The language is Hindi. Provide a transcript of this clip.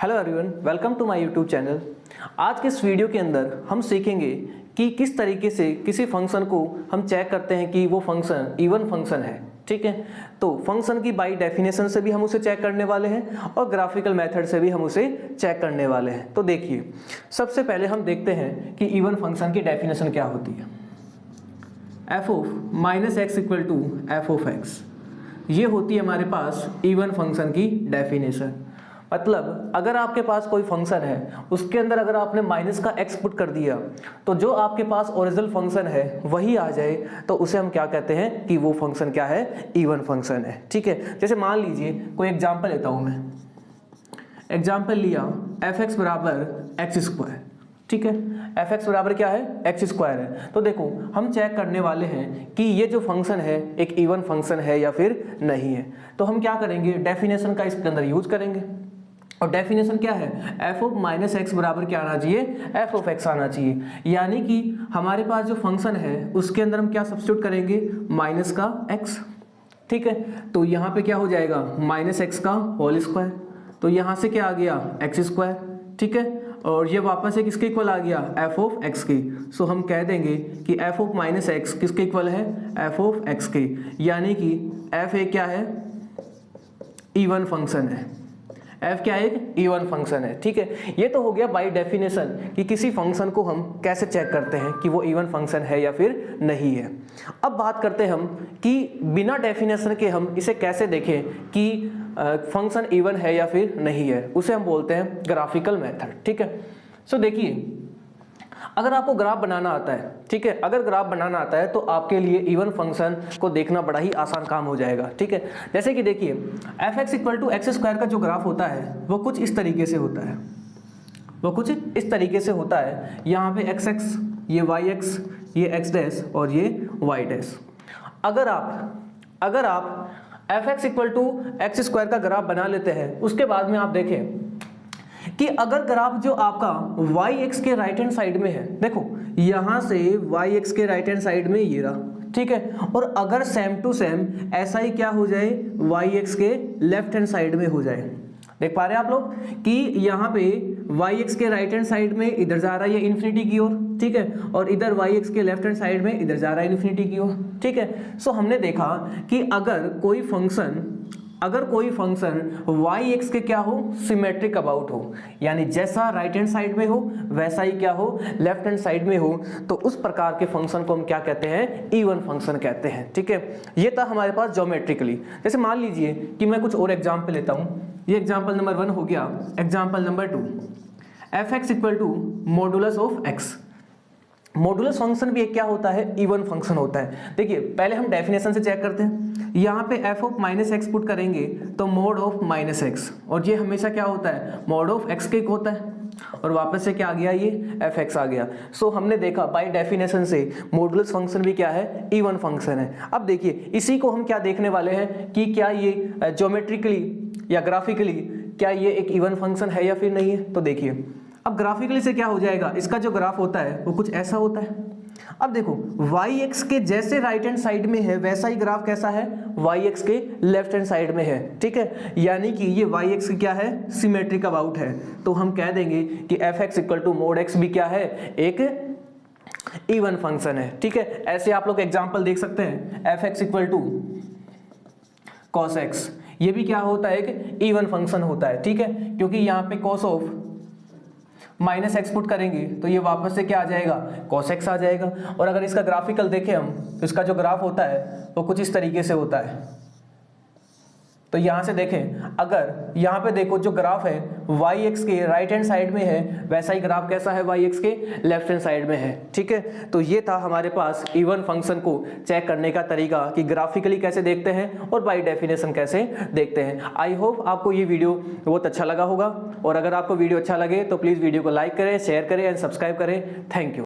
Hello everyone, welcome to my YouTube channel. आज के इस वीडियो के अंदर हम सीखेंगे कि किस तरीके से किसी फंक्शन को हम चेक करते हैं कि वो फंक्शन इवन फंक्शन है। ठीक है, तो फंक्शन की बाय डेफिनेशन से भी हम उसे चेक करने वाले हैं और ग्राफिकल मेथड से भी हम उसे चेक करने वाले हैं। तो देखिए, सबसे पहले हम देखते हैं कि इवन फंक्शन की डेफिनेशन क्या होती है। F of minus x equal to f of x, ये होती है हमारे पास इवन फंक्शन की डेफिनेशन। मतलब अगर आपके पास कोई फंक्शन है, उसके अंदर अगर आपने माइनस का एक्स पुट कर दिया तो जो आपके पास ओरिजिनल फंक्शन है वही आ जाए, तो उसे हम क्या कहते हैं कि वो फंक्शन क्या है, इवन फंक्शन है। ठीक है, जैसे मान लीजिए कोई एग्जांपल लेता हूं मैं। एग्जांपल लिया एफ एक्स बराबर एक्स स्क्वायर। ठीक है, एफ एक्स बराबर क्या है, एक्स स्क्वायर है। तो देखो, हम चेक करने वाले हैं कि ये जो फंक्शन है एक इवन फंक्शन है या फिर नहीं है। तो हम क्या करेंगे, डेफिनेशन का इसके अंदर यूज करेंगे। और डेफिनेशन क्या है, एफ ऑफ माइनस एक्स बराबर क्या आना चाहिए, एफ ऑफ एक्स आना चाहिए। यानी कि हमारे पास जो फंक्शन है उसके अंदर हम क्या सब्स्टिट्यूट करेंगे, माइनस का एक्स। ठीक है, तो यहाँ पे क्या हो जाएगा, माइनस एक्स का होल स्क्वायर। तो यहाँ से क्या आ गया, एक्स स्क्वायर। ठीक है, और ये वापस एक किसके इक्वल आ गया, एफ ऑफ एक्स के। सो हम कह देंगे कि एफ ऑफ माइनस एक्स किसके इक्वल है, एफ ऑफ एक्स के। यानी कि एफ ए क्या है, इवन फंक्शन है। एफ क्या है, एक इवन फंक्शन है। ठीक है, ये तो हो गया बाय डेफिनेशन कि किसी फंक्शन को हम कैसे चेक करते हैं कि वो इवन फंक्शन है या फिर नहीं है। अब बात करते हैं हम कि बिना डेफिनेशन के हम इसे कैसे देखें कि फंक्शन इवन है या फिर नहीं है। उसे हम बोलते हैं ग्राफिकल मेथड। ठीक है, सो देखिए, अगर आपको ग्राफ बनाना आता है, ठीक है, अगर ग्राफ बनाना आता है तो आपके लिए इवन फंक्शन को देखना बड़ा ही आसान काम हो जाएगा। ठीक है, जैसे कि देखिए f x equal to x square का जो ग्राफ होता है वो कुछ इस तरीके से होता है, वो कुछ इस तरीके से होता है। यहाँ पे एक्स एक्स, ये वाई एक्स, ये एक्स डैश और ये वाई डैश। अगर आप f x equal to x square का ग्राफ बना लेते हैं, उसके बाद में आप देखें कि अगर ग्राफ जो आपका वाई एक्स के राइट हैंड साइड में है, देखो यहां से वाई एक्स के राइट हैंड साइड में ये रहा। ठीक है, और अगर सेम टू सेम ऐसा ही क्या हो जाए, वाई एक्स के लेफ्ट हैंड साइड में हो जाए। देख पा रहे हैं आप लोग कि यहाँ पे वाई एक्स के राइट हैंड साइड में इधर जा रहा है ये इन्फिनिटी की ओर। ठीक है, और इधर वाई एक्स के लेफ्ट हैंड साइड में इधर जा रहा है इन्फिनिटी की ओर। ठीक है, सो हमने देखा कि अगर कोई फंक्शन वाई एक्स के क्या हो, सिमेट्रिक अबाउट हो, यानी जैसा राइट हैंड साइड में हो वैसा ही क्या हो, लेफ्ट हैंड साइड में हो, तो उस प्रकार के फंक्शन को हम क्या कहते हैं, इवन फंक्शन कहते हैं। ठीक है, ये था हमारे पास ज्योमेट्रिकली। जैसे मान लीजिए कि मैं कुछ और एग्जाम्पल लेता हूं। ये एग्जाम्पल नंबर 1 हो गया। Example number 2, f x equal to modulus of x. Modulus function भी एक क्या होता है, इवन फंक्शन होता है। देखिए, पहले हम डेफिनेशन से चेक करते हैं। यहाँ पे F of minus x put करेंगे तो मोड ऑफ माइनस एक्स, और ये हमेशा क्या होता है, मोड ऑफ एक्स के होता है। और वापस से क्या आ गया, ये एफ एक्स आ गया। सो हमने देखा बाय डेफिनेशन से मॉडुलस फंक्शन भी क्या है, इवन फंक्शन है। अब देखिए, इसी को हम क्या देखने वाले हैं कि क्या ये ज्योमेट्रिकली या ग्राफिकली क्या ये एक इवन फंक्शन है या फिर नहीं है। तो देखिए, अब ग्राफिकली से क्या हो जाएगा, इसका जो ग्राफ होता है वो कुछ ऐसा होता है। अब देखो, वाई एक्स के जैसे राइट हैंड साइड में है वैसा ही ग्राफ कैसा है, वाई एक्स के लेफ्ट हैंड साइड में है। ठीक है, यानी कि ये वाई एक्स क्या है, सिमेट्रिक अबाउट है। तो हम कह देंगे कि f x equal to mod x भी क्या है, एक इवन फंक्शन है। ठीक है, ऐसे आप लोग एग्जाम्पल देख सकते हैं। F x equal to cos x, ये भी क्या होता है, एक इवन फंक्शन होता है। ठीक है, क्योंकि यहाँ पे cos of minus x put करेंगे तो ये वापस से क्या आ जाएगा, कॉस एक्स आ जाएगा। और अगर इसका ग्राफिकल देखें हम, तो इसका जो ग्राफ होता है वो कुछ इस तरीके से होता है। तो यहां से देखें, अगर यहां पे देखो जो ग्राफ है वाई एक्स के राइट हैंड साइड में है, वैसा ही ग्राफ कैसा है, वाई एक्स के लेफ्ट हैंड साइड में है। ठीक है, तो ये था हमारे पास इवन फंक्शन को चेक करने का तरीका कि ग्राफिकली कैसे देखते हैं और बाय डेफिनेशन कैसे देखते हैं। आई होप आपको ये वीडियो बहुत अच्छा लगा होगा, और अगर आपको वीडियो अच्छा लगे तो प्लीज वीडियो को लाइक करें, शेयर करें एंड सब्सक्राइब करें। Thank you.